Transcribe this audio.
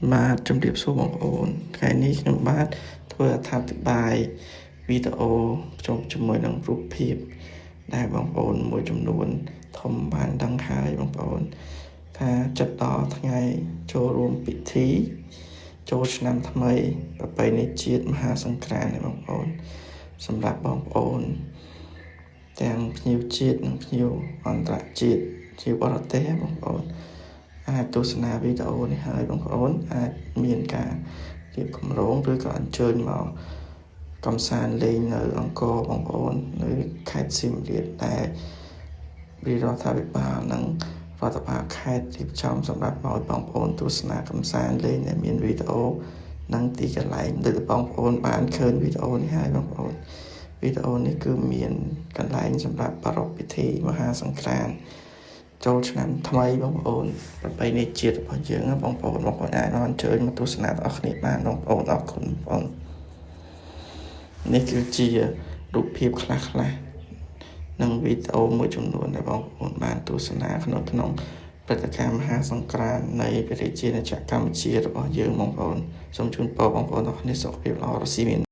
បាទជំរាបសួរបងប្អូនថ្ងៃនេះខ្ញុំបាទធ្វើអត្ថាធិប្បាយវីដេអូជាមួយនឹងរូបភាពដែលបងប្អូនមួយចំនួនធំបានដឹងហើយបងប្អូនថាចិត្តដល់ថ្ងៃចូលរួមពិធីចូលឆ្នាំថ្មីប្រពៃណីជាតិមហាសង្ក្រាន្តបងប្អូនសម្រាប់បងប្អូនទាំងភ្ញៀវជាតិនិងភ្ញៀវអន្តរជាតិជាបរទេសបងប្អូនអាចទស្សនាវីដេអូនេះហើយបងប្អូនអាចមានការរៀបគម្រោងឬក៏អញ្ជើញមកកំសាន្តលេងនៅអង្គរបងប្អូននៅខេត្តសៀមរាបដែលរដ្ឋាភិបាលនិងរដ្ឋបាលខេត្តរៀបចំសម្រាប់ឲ្យបងប្អូនទស្សនាកំសាន្តលេងដែលមានវីដេអូនិងទីកន្លែងដែលបងប្អូនបានឃើញវីដេអូនេះហើយបងប្អូនវីដេអូនេះគឺមានកន្លែងសម្រាប់ប្រារព្ធពិធីមហាសង្ក្រាន្តចូលឆ្នាំថ្មីបងប្អូនប្រពៃណីជាតិរបស់យើងបងប្អូនអាចអញ្ជើញមកទស្សនាបងប្អូនបានបងប្អូនអរគុណបងប្អូននេះគឺជារូបភាពខ្លះនិងវីដេអូមួយចំនួនដែលបងប្អូនបានទស្សនាក្នុងព្រឹត្តិការណ៍មហាសង្ក្រាន្តនៃប្រជាជាតិកម្ពុជារបស់យើងបងប្អូនសូមជូនពរបងប្អូនទាំងអស់គ្នាសុខភាពល្អរស់ស៊ីមាន